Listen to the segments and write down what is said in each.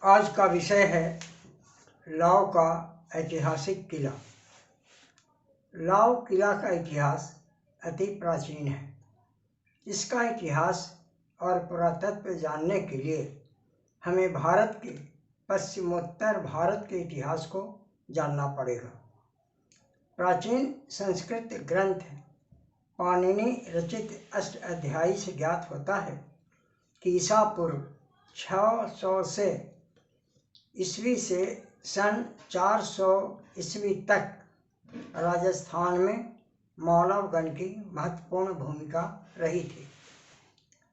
आज का विषय है लाओ का ऐतिहासिक किला। लाओ किला का इतिहास अति प्राचीन है। इसका इतिहास और पुरातत्व जानने के लिए हमें भारत के पश्चिमोत्तर भारत के इतिहास को जानना पड़ेगा। प्राचीन संस्कृत ग्रंथ पाणिनि रचित अष्टाध्यायी से ज्ञात होता है कि ईसा पूर्व 600 से ईस्वी से सन 400 ईस्वी तक राजस्थान में मालवगण की महत्वपूर्ण भूमिका रही थी।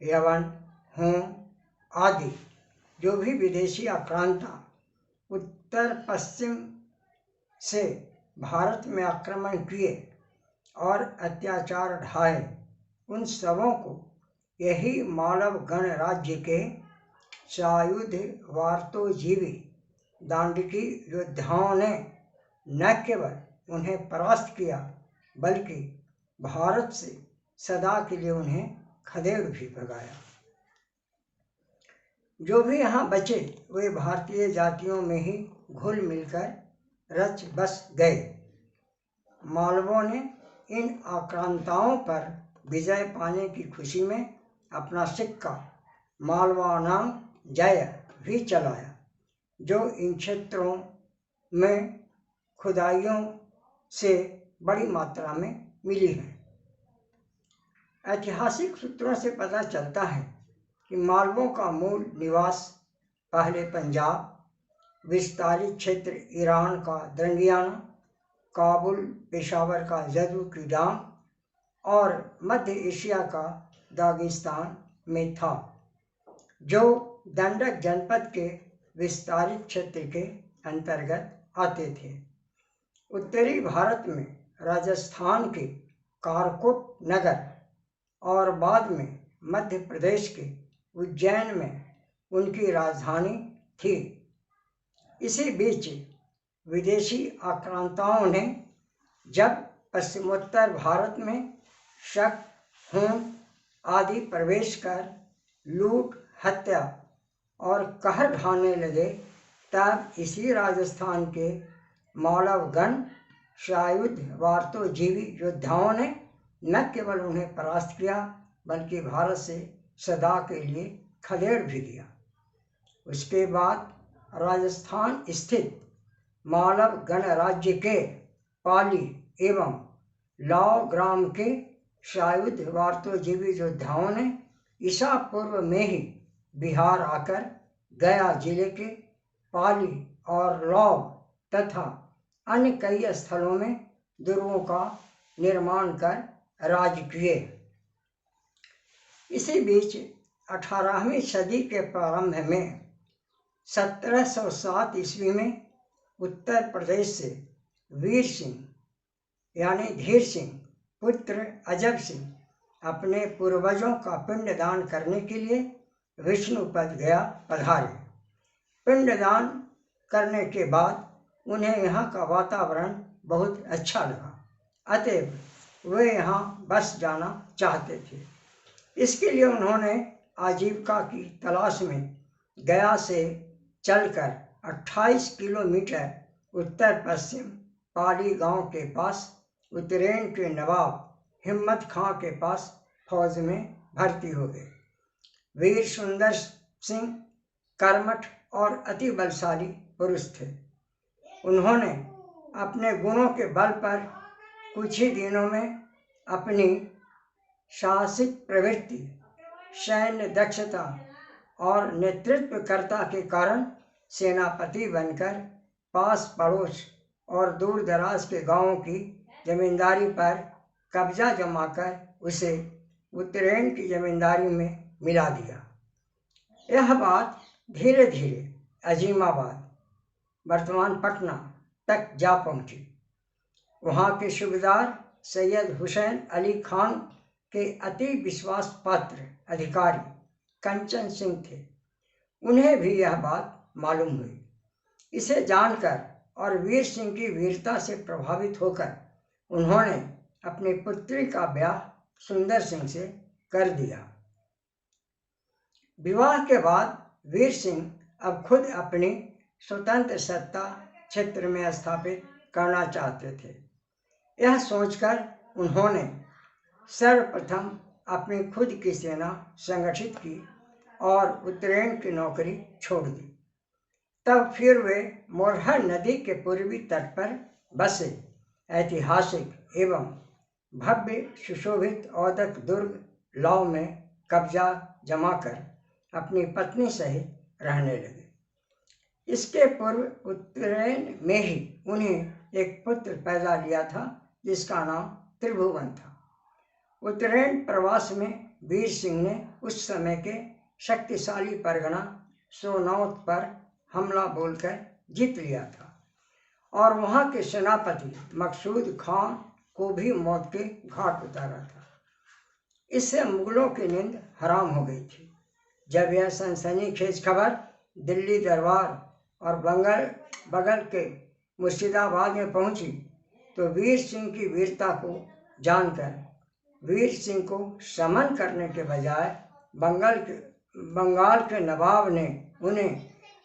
यवन, हूण आदि जो भी विदेशी आक्रांता उत्तर पश्चिम से भारत में आक्रमण किए और अत्याचार ढाए, उन सबों को यही मालव गण राज्य के सायुध वार्तोजीवी दांडकी योद्धाओं ने न केवल उन्हें परास्त किया बल्कि भारत से सदा के लिए उन्हें खदेड़ भी भगाया। जो भी यहाँ बचे वे भारतीय जातियों में ही घुल मिलकर रच बस गए। मालवों ने इन आक्रांताओं पर विजय पाने की खुशी में अपना सिक्का मालवानाम जय भी चलाया, जो इन क्षेत्रों में खुदाइयों से बड़ी मात्रा में मिली है। ऐतिहासिक सूत्रों से पता चलता है कि मालवों का मूल निवास पहले पंजाब, विस्तारित क्षेत्र ईरान का द्रंगियाना, काबुल पेशावर का जदुकीदांग और मध्य एशिया का दागिस्तान में था, जो दंडक जनपद के विस्तारित क्षेत्र के अंतर्गत आते थे। उत्तरी भारत में राजस्थान के कारकोट नगर और बाद में मध्य प्रदेश के उज्जैन में उनकी राजधानी थी। इसी बीच विदेशी आक्रांताओं ने जब पश्चिमोत्तर भारत में शक, हूण आदि प्रवेश कर लूट, हत्या और कहर ढाने लगे, तब इसी राजस्थान के मालवगण सायुध वार्तोजीवी योद्धाओं ने न केवल उन्हें परास्त किया बल्कि भारत से सदा के लिए खदेड़ भी दिया। उसके बाद राजस्थान स्थित मालव गणराज्य के पाली एवं लाओ ग्राम के सायुध वार्तोजीवी योद्धाओं ने ईसा पूर्व में ही बिहार आकर गया जिले के पाली और लाओ तथा अन्य कई स्थलों में दुर्गों का निर्माण कर राज किए। इसी बीच 18वीं सदी के प्रारंभ में 1707 ईस्वी में उत्तर प्रदेश से वीर सिंह यानी धीर सिंह पुत्र अजब सिंह अपने पूर्वजों का पिंडदान करने के लिए विष्णुपद गया पधारे। पिंडदान करने के बाद उन्हें यहाँ का वातावरण बहुत अच्छा लगा, अतएव वे यहाँ बस जाना चाहते थे। इसके लिए उन्होंने आजीविका की तलाश में गया से चलकर 28 किलोमीटर उत्तर पश्चिम पाली गांव के पास उज्जैन के नवाब हिम्मत खां के पास फौज में भर्ती हो गए। वीर सुंदर सिंह कर्मठ और अति बलशाली पुरुष थे। उन्होंने अपने गुणों के बल पर कुछ ही दिनों में अपनी साहसिक प्रवृत्ति, सैन्य दक्षता और नेतृत्वकर्ता के कारण सेनापति बनकर पास पड़ोस और दूर दराज के गांवों की जमींदारी पर कब्जा जमाकर उसे उज्जैन की जमींदारी में मिला दिया। यह बात धीरे धीरे अजीमाबाद, वर्तमान पटना तक जा पहुंची। वहां के सूबेदार सैयद हुसैन अली खान के अति विश्वास पात्र अधिकारी कंचन सिंह थे। उन्हें भी यह बात मालूम हुई। इसे जानकर और वीर सिंह की वीरता से प्रभावित होकर उन्होंने अपनी पुत्री का ब्याह सुंदर सिंह से कर दिया। विवाह के बाद वीर सिंह अब खुद अपनी स्वतंत्र सत्ता क्षेत्र में स्थापित करना चाहते थे। यह सोचकर उन्होंने सर्वप्रथम अपनी खुद की सेना संगठित की और उत्तरेण की नौकरी छोड़ दी। तब फिर वे मोरहर नदी के पूर्वी तट पर बसे ऐतिहासिक एवं भव्य सुशोभित औदक दुर्ग लाव में कब्जा जमाकर अपनी पत्नी सहित रहने लगे। इसके पूर्व उत्तरेण में ही उन्हें एक पुत्र पैदा लिया था जिसका नाम त्रिभुवन था। उत्तरेण प्रवास में वीर सिंह ने उस समय के शक्तिशाली परगना सोनौत पर हमला बोलकर जीत लिया था और वहां के सेनापति मकसूद खान को भी मौत के घाट उतारा था। इससे मुगलों की नींद हराम हो गई थी। जब यह सनसनीखेज खबर दिल्ली दरबार और बगल के मुर्शिदाबाद में पहुंची तो वीर सिंह की वीरता को जानकर वीर सिंह को समन करने के बजाय बंगाल के नवाब ने उन्हें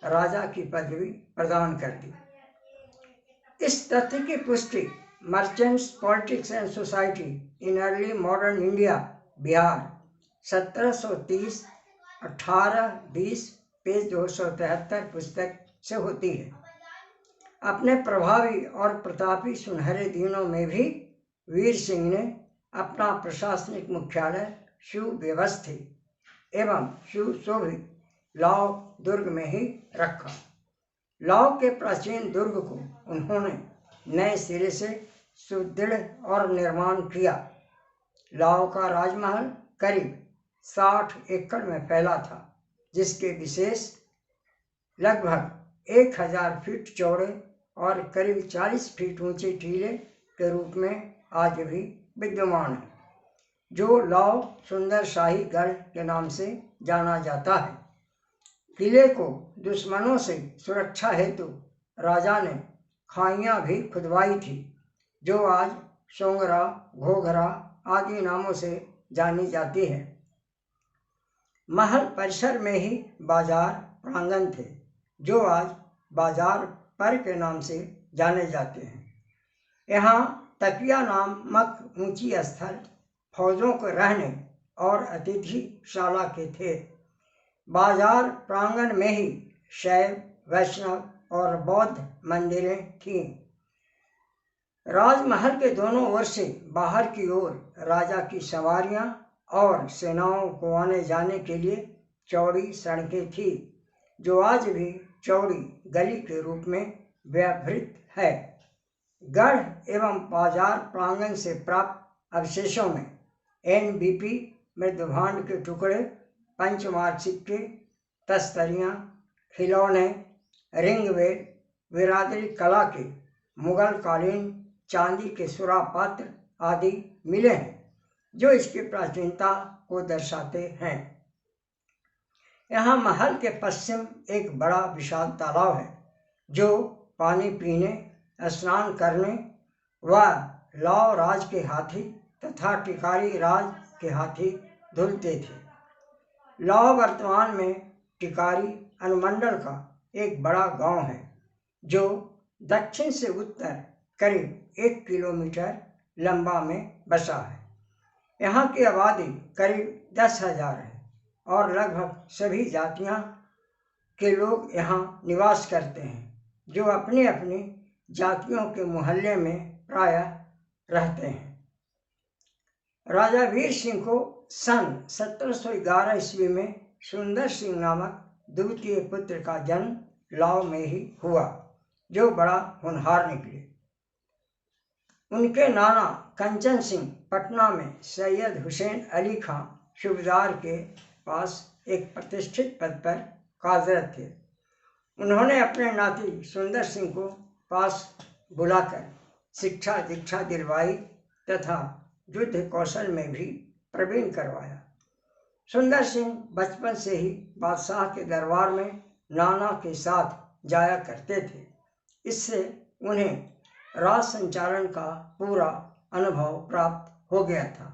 राजा की पदवी प्रदान कर दी। इस तथ्य की पुष्टि merchants politics and society in early modern India Bihar 1730 18-20 page 273 पुस्तक से होती है। अपने प्रभावी और प्रतापी सुनहरे दिनों में भी वीर सिंह ने अपना प्रशासनिक मुख्यालय सुव्यवस्थित एवं सुशोभित लाव दुर्ग में ही रखा। लाव के प्राचीन दुर्ग को उन्होंने नए सिरे से सुदृढ़ और निर्माण किया। लाव का राजमहल करीब 60 एकड़ में फैला था, जिसके विशेष लगभग 1000 फीट चौड़े और करीब 40 फीट ऊंचे टीले के रूप में आज भी विद्यमान है, जो लाव सुंदर शाही गढ़ के नाम से जाना जाता है। किले को दुश्मनों से सुरक्षा हेतु राजा ने खाइयां भी खुदवाई थी, जो आज सोंगरा, घोघरा आदि नामों से जानी जाती है। महल परिसर में ही बाजार प्रांगण थे, जो आज बाजार पर के नाम से जाने जाते हैं। यहाँ तकिया नामक ऊंची स्थल फौजों को रहने और अतिथिशाला के थे। बाजार प्रांगण में ही शैव, वैष्णव और बौद्ध मंदिरें थीं। राजमहल के दोनों ओर से बाहर की ओर राजा की सवारियां और सेनाओं को आने जाने के लिए चौड़ी सड़कें थी, जो आज भी चौड़ी गली के रूप में व्यवहृत है। गढ़ एवं बाजार प्रांगण से प्राप्त अवशेषों में NBP मृदुभांड के टुकड़े, पंचमार्क सिक्के, तस्तरियाँ, खिलौने, रिंगवेल, बिरादरी कला के मुगल कालीन चांदी के सुरा पात्र आदि मिले हैं, जो इसकी प्राचीनता को दर्शाते हैं। यहाँ महल के पश्चिम एक बड़ा विशाल तालाब है, जो पानी पीने, स्नान करने व लाव राज के हाथी तथा टिकारी राज के हाथी धुलते थे। लाव वर्तमान में टिकारी अनुमंडल का एक बड़ा गांव है, जो दक्षिण से उत्तर करीब 1 किलोमीटर लंबा में बसा है। यहाँ की आबादी करीब 10,000 है और लगभग सभी जातियाँ के लोग यहाँ निवास करते हैं, जो अपनी अपनी जातियों के मोहल्ले में प्रायः रहते हैं। राजा वीर सिंह को सन 1711 ईस्वी में सुंदर सिंह नामक द्वितीय पुत्र का जन्म लाव में ही हुआ, जो बड़ा होनहार निकले। उनके नाना कंचन सिंह पटना में सैयद हुसैन अली खां सूबेदार के पास एक प्रतिष्ठित पद पर कार्यरत थे। उन्होंने अपने नाती सुंदर सिंह को पास बुलाकर शिक्षा दीक्षा दिलवाई तथा युद्ध कौशल में भी प्रवीण करवाया। सुंदर सिंह बचपन से ही बादशाह के दरबार में नाना के साथ जाया करते थे। इससे उन्हें राज संचालन का पूरा अनुभव प्राप्त हो गया था।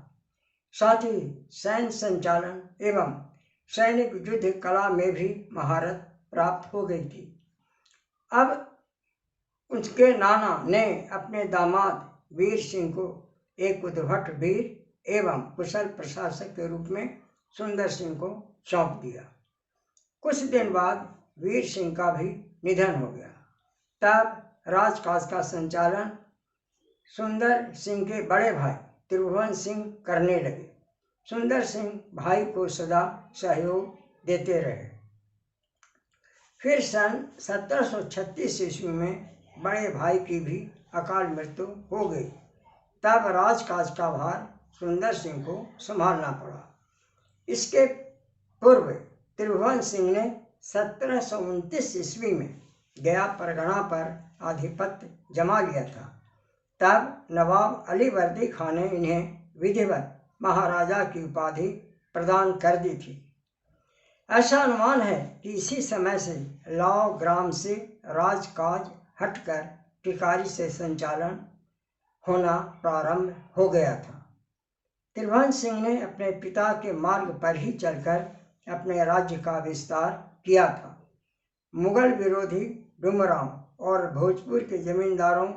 साथ ही सैन्य संचालन एवं सैनिक युद्ध कला में भी महारत प्राप्त हो गई थी। अब उसके नाना ने अपने दामाद वीर सिंह को एक उद्भट वीर एवं कुशल प्रशासक के रूप में सुंदर सिंह को सौंप दिया। कुछ दिन बाद वीर सिंह का भी निधन हो गया। तब राजकाज का संचालन सुंदर सिंह के बड़े भाई त्रिभुवन सिंह करने लगे। सुंदर सिंह भाई को सदा सहयोग देते रहे। फिर सन 1736 ईस्वी में बड़े भाई की भी अकाल मृत्यु हो गई। तब राजकाज का भार सुंदर सिंह को संभालना पड़ा। इसके पूर्व त्रिभुवन सिंह ने 1729 ईस्वी में गया परगना पर आधिपत्य जमा लिया था। तब नवाब अली वर्दी खान ने इन्हें विधिवत महाराजा की उपाधि प्रदान कर दी थी। ऐसा अनुमान है कि इसी समय से लाव ग्राम से राजकाज हटकर टिकारी से संचालन होना प्रारंभ हो गया था। त्रिभुवन सिंह ने अपने पिता के मार्ग पर ही चलकर अपने राज्य का विस्तार किया था। मुगल विरोधी डुमरांव और भोजपुर के जमींदारों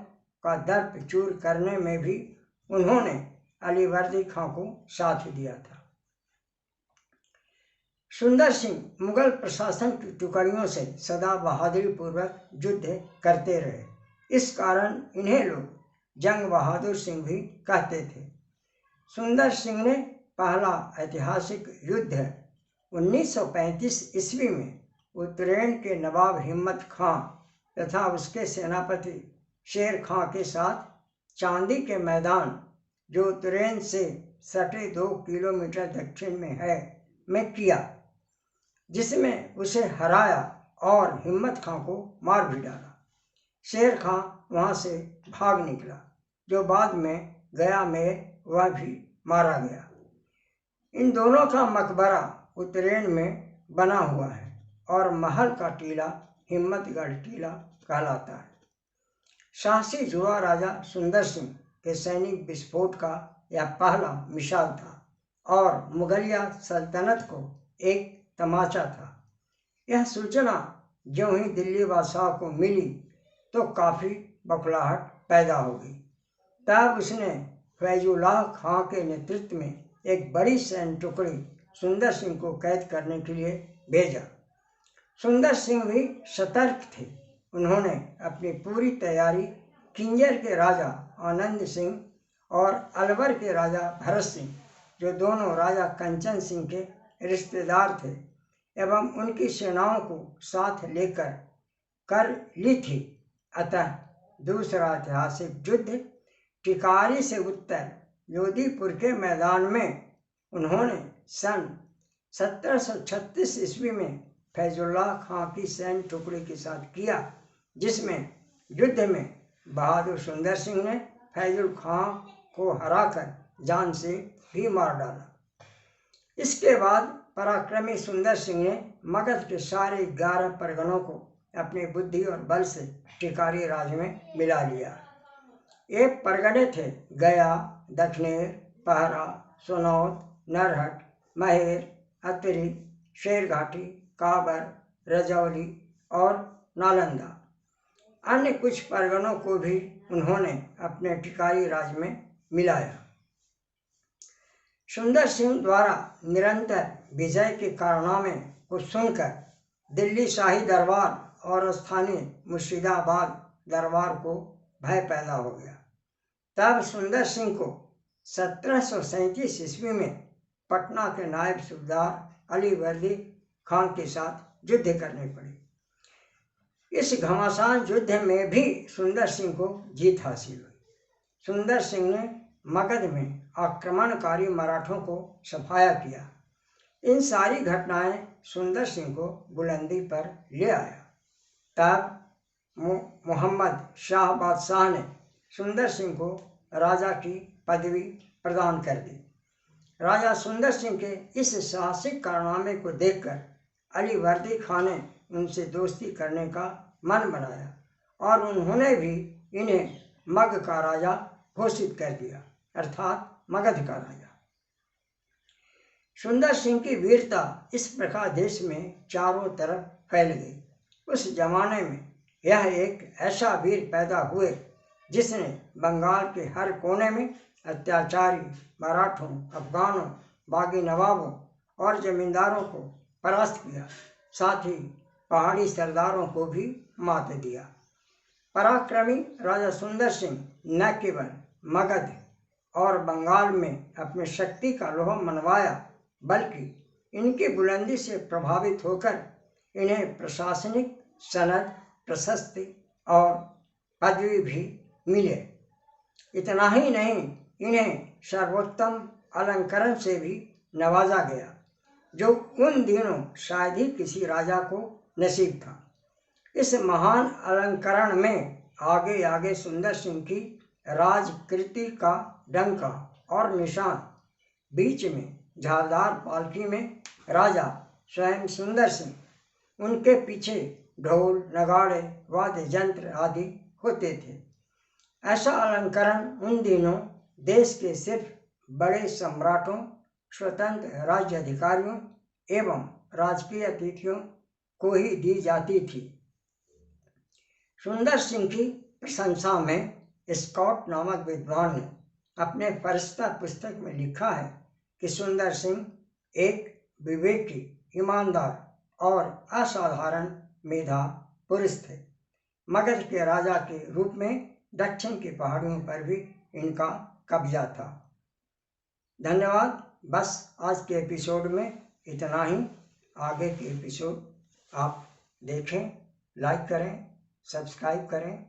का दर्प चूर करने में भी उन्होंने अलीवर्दी खां को साथ दिया था। सुंदर सिंह मुगल प्रशासन की टुकड़ियों से सदा बहादुरी पूर्वक युद्ध करते रहे। इस कारण इन्हें लोग जंग बहादुर सिंह भी कहते थे। सुंदर सिंह ने पहला ऐतिहासिक युद्ध 1935 ईस्वी में उत्तरेन के नवाब हिम्मत खां तथा उसके सेनापति शेर खां के साथ चांदी के मैदान, जो उत्तरेन से सटे 2 किलोमीटर दक्षिण में है, में किया, जिसमें उसे हराया और हिम्मत खां को मार भी डाला। शेर खां वहां से भाग निकला, जो बाद में गया में वह भी मारा गया। इन दोनों का मकबरा उत्तरेन में बना हुआ है और महल का टीला हिम्मतगढ़ टीला कहलाता है। शासी जुआ राजा सुंदर सिंह के सैनिक विस्फोट का यह पहला मिसाल था और मुगलिया सल्तनत को एक तमाचा था। यह सूचना ज्यों ही दिल्ली बादशाह को मिली तो काफ़ी बौखलाहट पैदा हो गई। तब उसने फैजुल्लाह खां के नेतृत्व में एक बड़ी सैन्य टुकड़ी सुंदर सिंह को कैद करने के लिए भेजा। सुंदर सिंह भी सतर्क थे। उन्होंने अपनी पूरी तैयारी किंजर के राजा आनंद सिंह और अलवर के राजा भरत सिंह, जो दोनों राजा कंचन सिंह के रिश्तेदार थे, एवं उनकी सेनाओं को साथ लेकर कर ली थी। अतः दूसरा ऐतिहासिक युद्ध टिकारी से उत्तर लोदीपुर के मैदान में उन्होंने सन 1736 ईस्वी में फैजुल्लाह खां की सैन्य टुकड़ी के साथ किया, जिसमें युद्ध में बहादुर सुंदर सिंह ने फैजुल खां को हराकर जान से भी मार डाला। इसके बाद पराक्रमी सुंदर सिंह ने मगध के सारे 11 परगनों को अपनी बुद्धि और बल से टिकारी राज में मिला लिया। ये परगने थे गया, दक्षिणेर, पहरा, सोनौत, नरहट, महेर, अतरी, शेरघाटी, काबर, रजौली और नालंदा। अन्य कुछ परगनों को भी उन्होंने अपने टिकारी राज में मिलाया। सुंदर सिंह द्वारा निरंतर विजय के कारनामे को सुनकर दिल्ली शाही दरबार और स्थानीय मुर्शिदाबाद दरबार को भय पैदा हो गया। तब सुंदर सिंह को 1737 ईस्वी में पटना के नायब सूबेदार अली वर्दी खान के साथ युद्ध करने पड़ी। इस घमासान युद्ध में भी सुंदर सिंह को जीत हासिल हुई। सुंदर सिंह ने मगध में आक्रमणकारी मराठों को सफाया किया। इन सारी घटनाएं सुंदर सिंह को बुलंदी पर ले आया। तब मोहम्मद शाह बादशाह ने सुंदर सिंह को राजा की पदवी प्रदान कर दी। राजा सुंदर सिंह के इस साहसिक कारनामे को देखकर अली वर्दी खान ने उनसे दोस्ती करने का मन बनाया और उन्होंने भी इन्हें मग का राजा घोषित कर दिया, अर्थात मगध का राजा। सुंदर सिंह की वीरता इस प्रकार देश में चारों तरफ फैल गई उस जमाने में यह एक ऐसा वीर पैदा हुए जिसने बंगाल के हर कोने में अत्याचारी मराठों, अफगानों, बागी नवाबों और जमींदारों को परास्त किया, साथ ही पहाड़ी सरदारों को भी मात दिया। पराक्रमी राजा सुंदर सिंह न केवल मगध और बंगाल में अपनी शक्ति का लोहा मनवाया, बल्कि इनकी बुलंदी से प्रभावित होकर इन्हें प्रशासनिक सनद, प्रशस्ति और पदवी भी मिले। इतना ही नहीं, इन्हें सर्वोत्तम अलंकरण से भी नवाजा गया, जो उन दिनों शायद ही किसी राजा को नसीब था। इस महान अलंकरण में आगे आगे सुंदर सिंह की राजकृति का डंका और निशान, बीच में झालदार पालकी में राजा स्वयं सुंदर सिंह, उनके पीछे ढोल, नगाड़े, वाद्य यंत्र आदि होते थे। ऐसा अलंकरण उन दिनों देश के सिर्फ बड़े सम्राटों, स्वतंत्र राज्य अधिकारियों एवं राजकीय अतिथियों को ही दी जाती थी। सुंदर सिंह की प्रशंसा में स्कॉट नामक विद्वान ने अपने फरिश्ता पुस्तक में लिखा है कि सुंदर सिंह एक विवेकी, ईमानदार और असाधारण मेधा पुरुष थे। मगध के राजा के रूप में दक्षिण की पहाड़ियों पर भी इनका कब्जा था। धन्यवाद। बस आज के एपिसोड में इतना ही। आगे के एपिसोड आप देखें, लाइक करें, सब्सक्राइब करें।